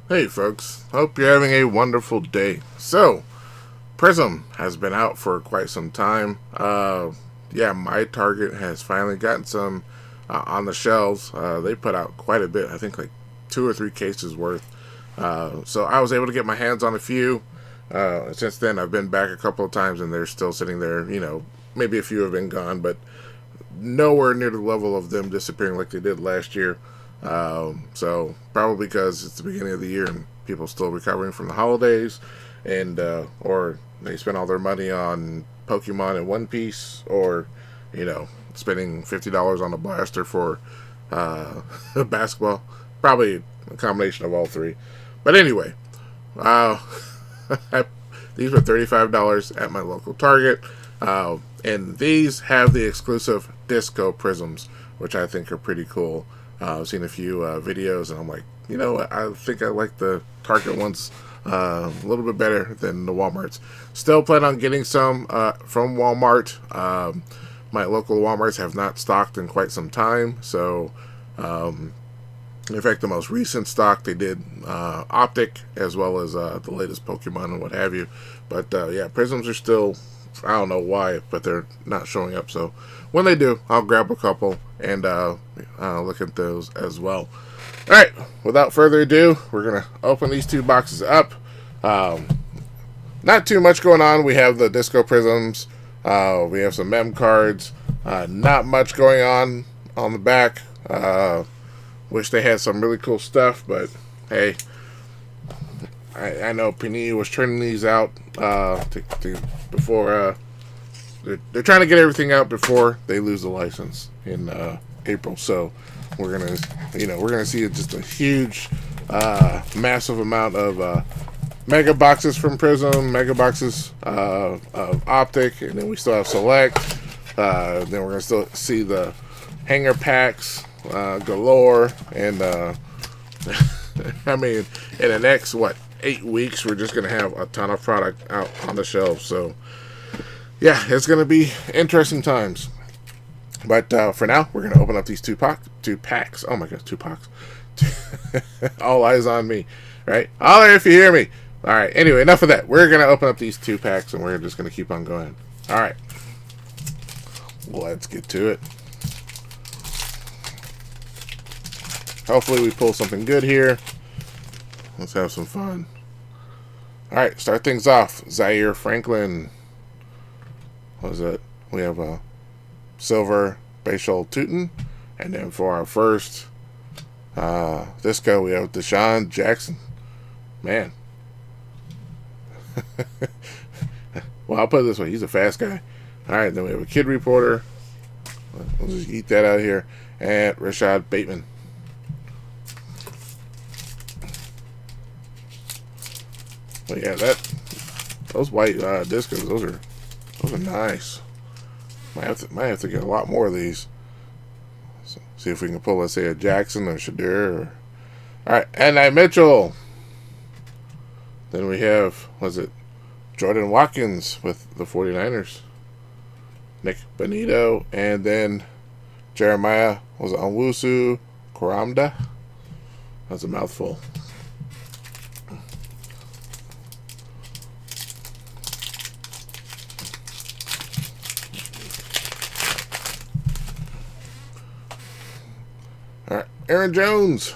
Hey folks, hope you're having a wonderful day. So, Prizm has been out for quite some time. Yeah, my Target has finally gotten some on the shelves. They put out quite a bit, I think like 2 or 3 cases worth. So I was able to get my hands on a few. Since then, I've been back a couple of times and they're still sitting there. Maybe a few have been gone, but nowhere near the level of them disappearing like they did last year. So probably because it's the beginning of the year and people still recovering from the holidays, and or they spend all their money on Pokemon and One Piece, or spending $50 on a blaster for basketball. Probably a combination of all three. But anyway, uh, these were $35 at my local Target. And these have the exclusive disco prisms, which I think are pretty cool. I've seen a few videos, and I'm like, I think I like the Target ones a little bit better than the Walmarts. Still plan on getting some from Walmart. My local Walmarts have not stocked in quite some time, so in fact, the most recent stock they did Optic, as well as the latest Pokemon and what have you. But yeah, Prisms are still, I don't know why, but they're not showing up. So when they do, I'll grab a couple and look at those as well. All right, without further ado, we're going to open these two boxes up. Not too much going on. We have the Disco Prisms. We have some mem cards. Not much going on the back. Wish they had some really cool stuff, but hey, I know Panini was turning these out before they're trying to get everything out before they lose the license in April. So we're gonna see just a huge, massive amount of mega boxes from Prizm, mega boxes of Optic, and then we still have Select. Then we're gonna still see the hanger packs galore, and I mean, in the next 8 weeks, we're just gonna have a ton of product out on the shelves. So yeah, it's gonna be interesting times. But for now, we're gonna open up these two packs. Oh my god, two packs! All eyes on me, right? Holler if you hear me. All right. Anyway, enough of that. We're gonna open up these two packs, and we're just gonna keep on going. All right. Let's get to it. Hopefully we pull something good here. Let's have some fun. Alright, start things off. Zaire Franklin. What is it? We have a silver Basal Tootin. And then for our first disco, we have Deshaun Jackson. Man. Well, I'll put it this way. He's a fast guy. Alright, then we have a Kid Reporter. We'll just eat that out of here. And Rashad Bateman. But yeah, those white discos, those are nice. Might have to get a lot more of these. So, see if we can pull, let's say, a Jackson or Shadur. All right, and Mitchell. Then we have, was it Jordan Watkins with the 49ers, Nick Benito, and then Jeremiah was it Onwusu Karamda. That's a mouthful. Alright, Aaron Jones.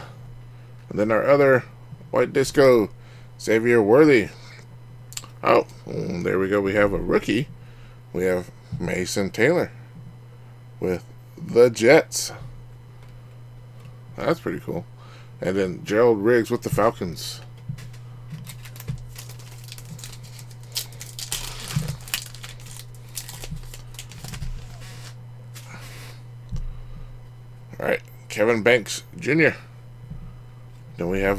And then our other white disco, Xavier Worthy. Oh, there we go. We have a rookie. We have Mason Taylor with the Jets. That's pretty cool. And then Gerald Riggs with the Falcons. Alright, Kevin Banks Jr. Then we have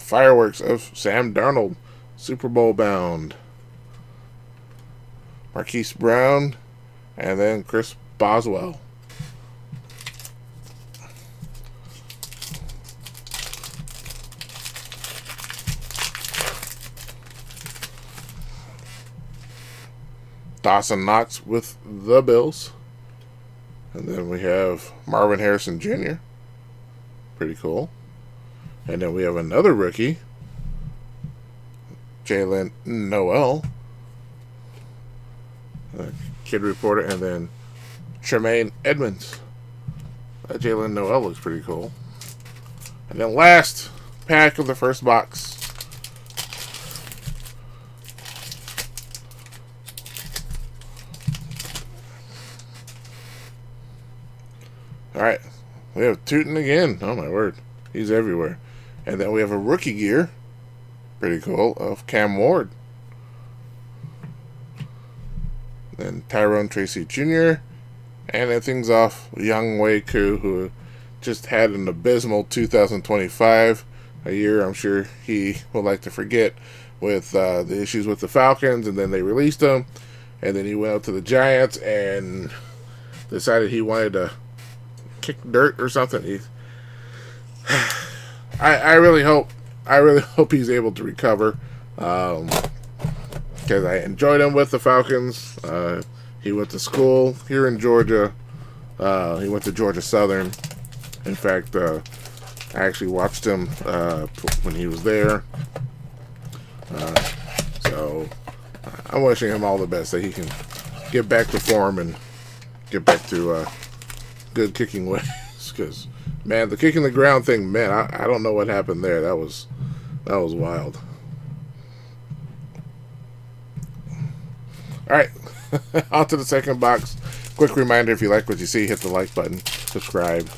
Fireworks of Sam Darnold, Super Bowl bound. Marquise Brown, and then Chris Boswell. Dawson Knox with the Bills. And then we have Marvin Harrison Jr. Pretty cool. And then we have another rookie, Jalen Noel, kid reporter, and then Tremaine Edmonds. Jalen Noel looks pretty cool. And then last pack of the first box. Alright, we have Tootin again. Oh my word, he's everywhere. And then we have a rookie gear, pretty cool, of Cam Ward. Then Tyrone Tracy Jr. And then things off Young Wei Koo, who just had an abysmal 2025, a year I'm sure he will like to forget, with the issues with the Falcons, and then they released him, and then he went out to the Giants and decided he wanted to kick dirt or something. I really hope he's able to recover, because I enjoyed him with the Falcons. He went to school here in Georgia. He went to Georgia Southern. In fact, I actually watched him when he was there. So I'm wishing him all the best, that he can get back to form and get back to good kicking ways. Because, man, the kicking the ground thing, man, I don't know what happened there. That was wild. All right, on to the second box. Quick reminder, if you like what you see, hit the like button, subscribe.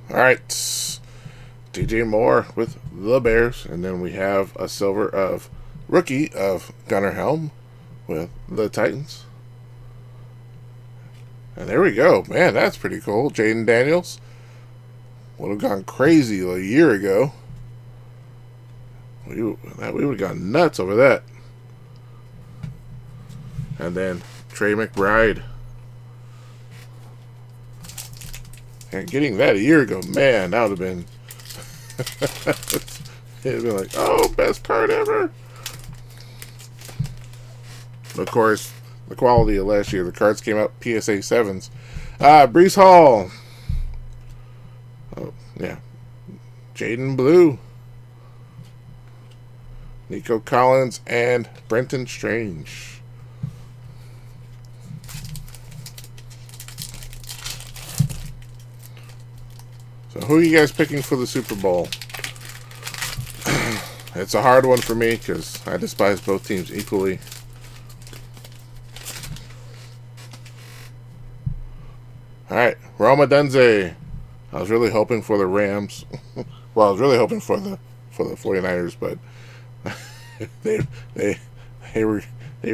All right, DJ Moore with the Bears, and then we have a silver of rookie of Gunnar Helm with the Titans. And there we go. Man, that's pretty cool. Jaden Daniels would have gone crazy a year ago. We would have gone nuts over that. And then Trey McBride. And getting that a year ago, man, that would have been... it'd been like, oh, best card ever. Of course, the quality of last year, the cards came out PSA 7s. Brees Hall. Oh, yeah. Jaden Blue. Nico Collins and Brenton Strange. So who are you guys picking for the Super Bowl? It's a hard one for me because I despise both teams equally. Alright, Roma Dunze. I was really hoping for the Rams. Well, I was really hoping for the 49ers, but they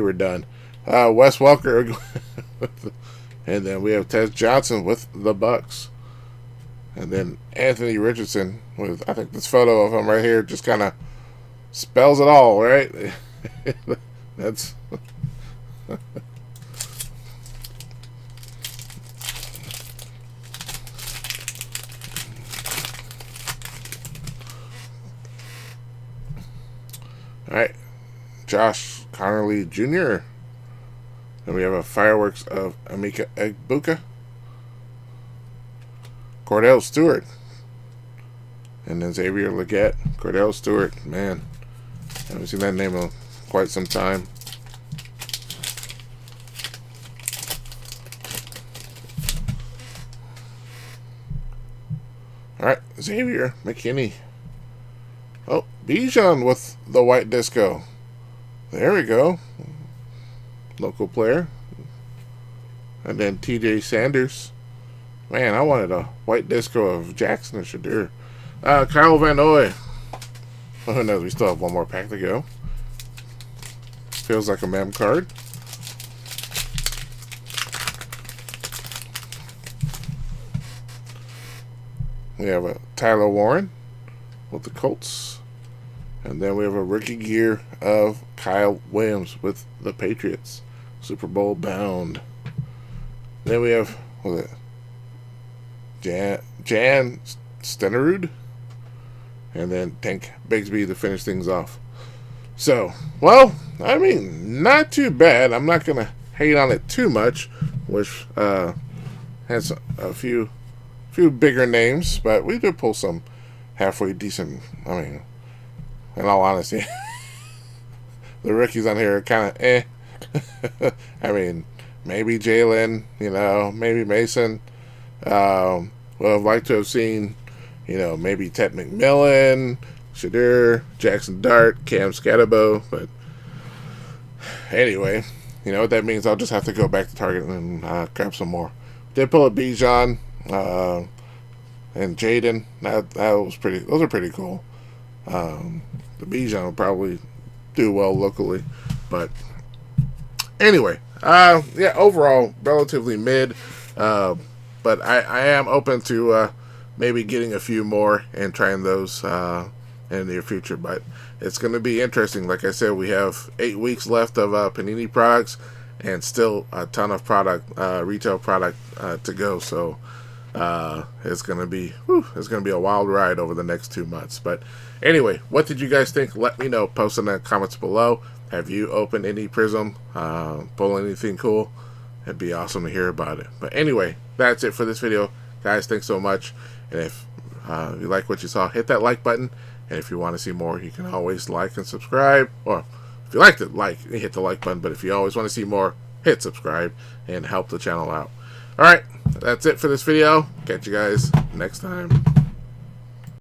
were done. Wes Welker, and then we have Tez Johnson with the Bucks, and then Anthony Richardson with, I think this photo of him right here just kind of spells it all, right? That's all right. Josh Connerly Jr. And we have a fireworks of Emeka Egbuka. Cordell Stewart. And then Xavier Legette. Cordell Stewart, man. I haven't seen that name in quite some time. Alright, Xavier McKinney. Oh, Bijan with the white disco. There we go. Local player. And then TJ Sanders. Man, I wanted a white disco of Jackson or Shadur. Kyle Van Noy. Well, who knows? We still have one more pack to go. Feels like a mem card. We have a Tyler Warren with the Colts. And then we have a rookie gear of Kyle Williams with the Patriots. Super Bowl bound. Then we have, what is it? Jan Stenerud. And then Tank Bigsby to finish things off. So, well, I mean, not too bad. I'm not going to hate on it too much. Which has a few few bigger names, but we did pull some halfway decent. I mean, in all honesty, the rookies on here are kind of eh. I mean, maybe Jalen, maybe Mason. Would have liked to have seen, maybe Ted McMillan, Shadir, Jackson Dart, Cam Scatterbo, but anyway, you know what that means. I'll just have to go back to Target and grab some more. Did pull a Bijan and Jaden. That was pretty. Those are pretty cool. The Bijan will probably do well locally, but anyway, yeah. Overall, relatively mid. But I am open to maybe getting a few more and trying those in the near future. But it's going to be interesting. Like I said, we have 8 weeks left of Panini products and still a ton of retail product to go. So it's going to be a wild ride over the next 2 months. But anyway, what did you guys think? Let me know. Post in the comments below. Have you opened any Prizm? Pull anything cool? It'd be awesome to hear about it. But anyway, that's it for this video. Guys, thanks so much. And if you like what you saw, hit that like button. And if you want to see more, you can always like and subscribe. Or if you like it, hit the like button. But if you always want to see more, hit subscribe and help the channel out. Alright, that's it for this video. Catch you guys next time.